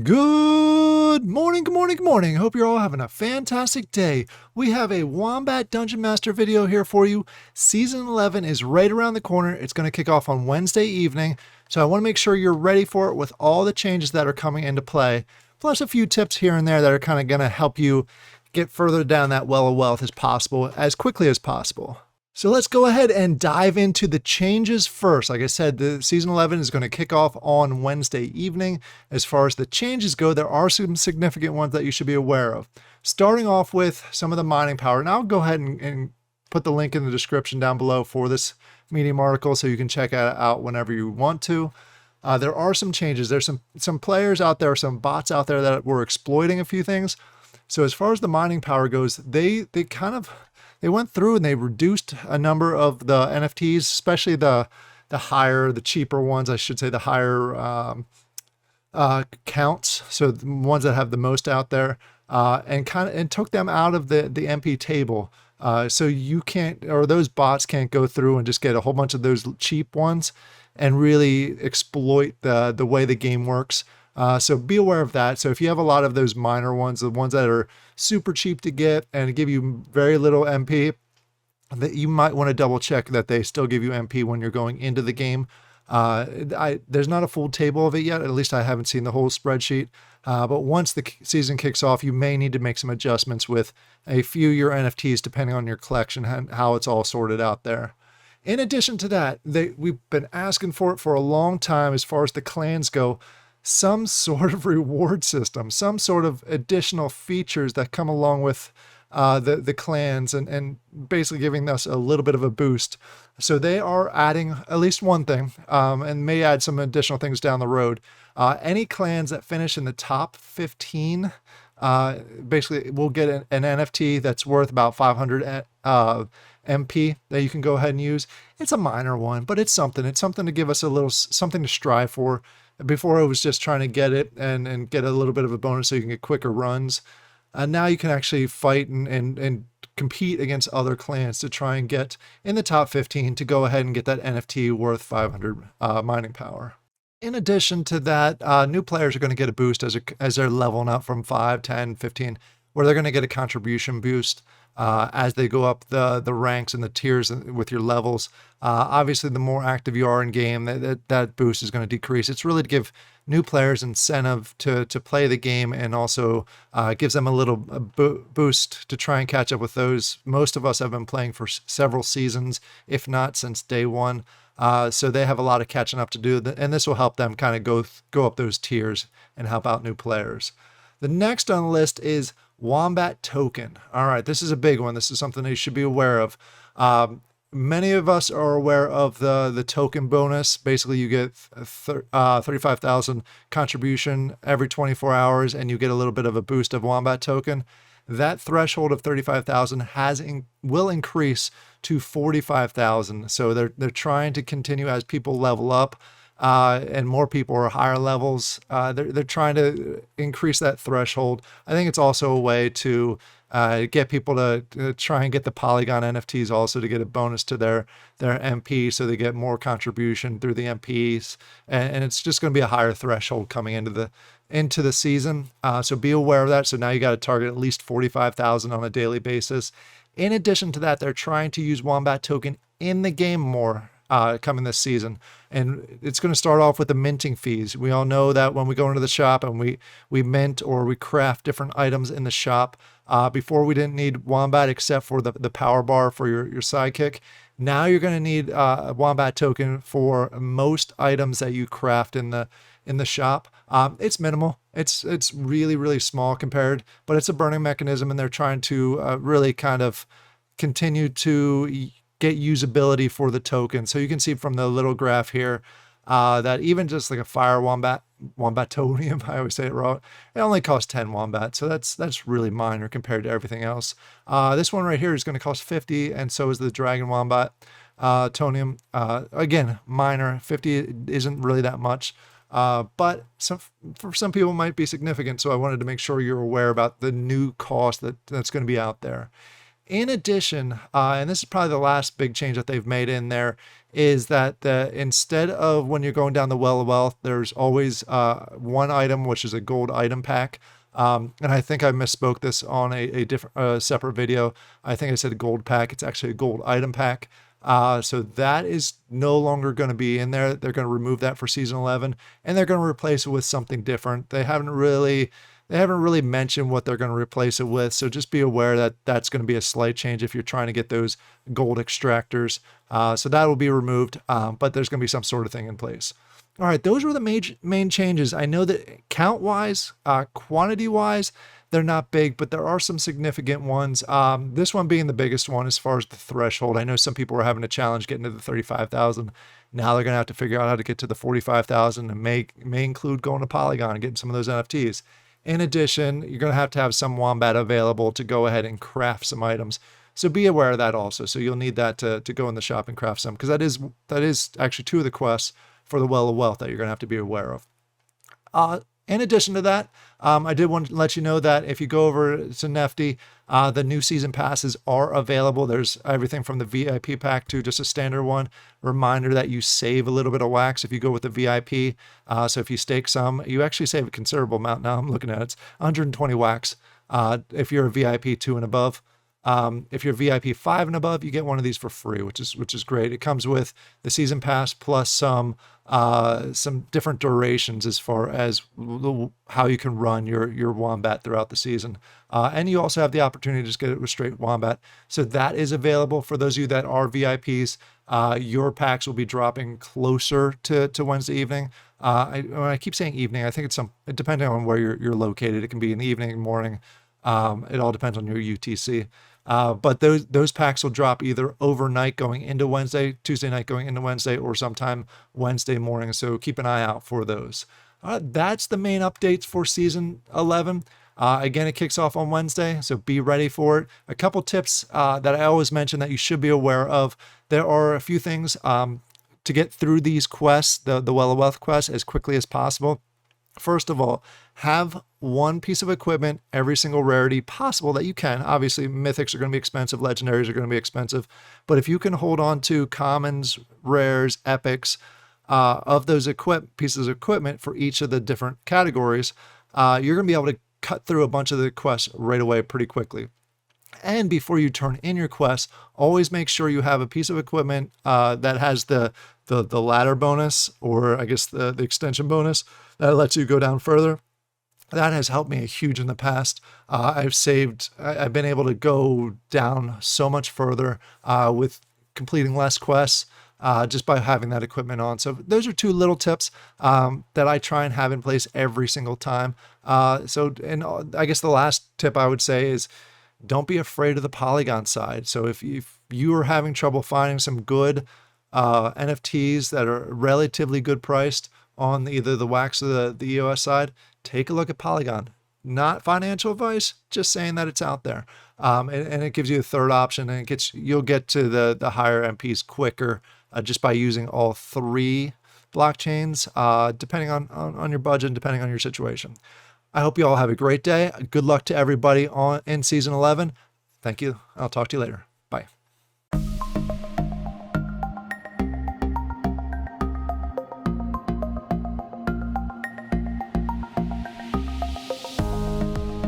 Good morning, good morning, good morning. Hope you're all having a fantastic day. We have a Wombat Dungeon Master video here for you. Season 11 is right around the corner. It's going to kick off on Wednesday evening, so I want to make sure you're ready for it with all the changes that are coming into play, plus a few tips here and there that are kind of going to help you get further down that well of wealth as possible, as quickly as possible. So let's go ahead and dive into the changes first. Like I said, the season 11 is going to kick off on Wednesday evening. As far as the changes go, there are some significant ones that you should be aware of. Starting off with some of the mining power. And I'll go ahead and put the link in the description down below for this Medium article so you can check it out whenever you want to. There are some changes. There's some players out there, some bots out there that were exploiting a few things. So as far as the mining power goes, they went through and they reduced a number of the NFTs, especially the cheaper ones, I should say, the higher counts. So the ones that have the most out there, and took them out of the MP table. So you can't, or those bots can't go through and just get a whole bunch of those cheap ones and really exploit the way the game works. So be aware of that. So if you have a lot of those minor ones, the ones that are super cheap to get and give you very little MP, that you might want to double check that they still give you MP when you're going into the game. There's not a full table of it yet. At least I haven't seen the whole spreadsheet. But once the season kicks off, you may need to make some adjustments with a few of your NFTs, depending on your collection and how it's all sorted out there. In addition to that, we've been asking for it for a long time as far as the clans go. Some sort of reward system, some sort of additional features that come along with the clans and basically giving us a little bit of a boost. So they are adding at least one thing, and may add some additional things down the road. Any clans that finish in the top 15 basically will get an NFT that's worth about 500 MP that you can go ahead and use. It's a minor one, but it's something. It's something to give us a little something to strive for. Before, I was just trying to get it and get a little bit of a bonus so you can get quicker runs. Now you can actually fight and compete against other clans to try and get in the top 15 to go ahead and get that NFT worth 500 mining power. In addition to that, new players are going to get a boost as they're leveling up from 5, 10, 15, where they're going to get a contribution boost as they go up the ranks and the tiers with your levels. Obviously, the more active you are in game, that boost is going to decrease. It's really to give new players incentive to play the game, and also gives them a little boost to try and catch up with those. Most of us have been playing for several seasons, if not since day one. So they have a lot of catching up to do, and this will help them kind of go up those tiers and help out new players. The next on the list is Wombat token. All right, this is a big one. This is something that you should be aware of. Many of us are aware of the token bonus. Basically, you get 35,000 contribution every 24 hours, and you get a little bit of a boost of Wombat token. That threshold of 35,000 will increase to 45,000. So they're trying to continue as people level up. And more people are higher levels. They're trying to increase that threshold. I think it's also a way to get people to try and get the Polygon NFTs also to get a bonus to their MP, so they get more contribution through the MPs, and it's just going to be a higher threshold coming into the season. So be aware of that. So now you got to target at least 45,000 on a daily basis. In addition to that, they're trying to use Wombat token in the game more. Coming this season, and it's going to start off with the minting fees. We all know that when we go into the shop and we mint or we craft different items in the shop, before we didn't need Wombat except for the power bar for your sidekick. Now you're going to need a Wombat token for most items that you craft in the shop. It's minimal. It's really, really small compared, but it's a burning mechanism, and they're trying to really kind of continue to get usability for the token. So you can see from the little graph here that even just like a fire Wombatonium, I always say it wrong, it only costs 10 Wombat. So that's really minor compared to everything else. This one right here is going to cost 50, and so is the Dragon Wombat Tonium. Again, minor. 50 isn't really that much. But for some people it might be significant. So I wanted to make sure you're aware about the new cost that's going to be out there. In addition, and this is probably the last big change that they've made in there, is that instead of when you're going down the Well of Wealth, there's always one item, which is a gold item pack. And I think I misspoke this on a different separate video. I think I said a gold pack. It's actually a gold item pack. So that is no longer going to be in there. They're going to remove that for season 11, and they're going to replace it with something different. They haven't really mentioned what they're going to replace it with. So just be aware that that's going to be a slight change if you're trying to get those gold extractors. So that will be removed, but there's going to be some sort of thing in place. All right, those were the main changes. I know that count-wise, quantity-wise, they're not big, but there are some significant ones. This one being the biggest one as far as the threshold. I know some people were having a challenge getting to the 35,000. Now they're going to have to figure out how to get to the 45,000, and may include going to Polygon and getting some of those NFTs. In addition, you're going to have some Wombat available to go ahead and craft some items. So be aware of that also. So you'll need that to go in the shop and craft some, because that is actually two of the quests for the Well of Wealth that you're going to have to be aware of. In addition to that, I did want to let you know that if you go over to Nifty, the new season passes are available. There's everything from the VIP pack to just a standard one. Reminder that you save a little bit of wax if you go with the VIP. So if you stake some, you actually save a considerable amount. Now I'm looking at it. It's 120 wax if you're a VIP 2 and above. If you're VIP 5 and above, you get one of these for free, which is great. It comes with the season pass plus some different durations as far as how you can run your Wombat throughout the season. And you also have the opportunity to just get it with straight Wombat. So that is available for those of you that are VIPs. Your packs will be dropping closer to Wednesday evening. When I keep saying evening, I think it's depending on where you're located. It can be in the evening, morning. It all depends on your UTC. But those packs will drop either overnight going into Wednesday, Tuesday night going into Wednesday, or sometime Wednesday morning. So keep an eye out for those. That's the main updates for season 11. Again, it kicks off on Wednesday, so be ready for it. A couple tips that I always mention that you should be aware of. There are a few things to get through these quests, the Well of Wealth quest, as quickly as possible. First of all, have one piece of equipment, every single rarity possible that you can. Obviously, mythics are going to be expensive, legendaries are going to be expensive, but if you can hold on to commons, rares, epics, of those pieces of equipment for each of the different categories, you're going to be able to cut through a bunch of the quests right away pretty quickly. And before you turn in your quest, always make sure you have a piece of equipment that has the ladder bonus, or I guess the extension bonus that lets you go down further. That has helped me a huge in the past. I've been able to go down so much further with completing less quests just by having that equipment on. So those are two little tips that I try and have in place every single time. And I guess the last tip I would say is, don't be afraid of the Polygon side. So if you are having trouble finding some good NFTs that are relatively good priced on either the WAX or the EOS side, take a look at Polygon. Not financial advice, just saying that it's out there. And it gives you a third option, and you'll get to the higher MPs quicker just by using all three blockchains, depending on your budget and depending on your situation. I hope you all have a great day. Good luck to everybody in season 11. Thank you. I'll talk to you later.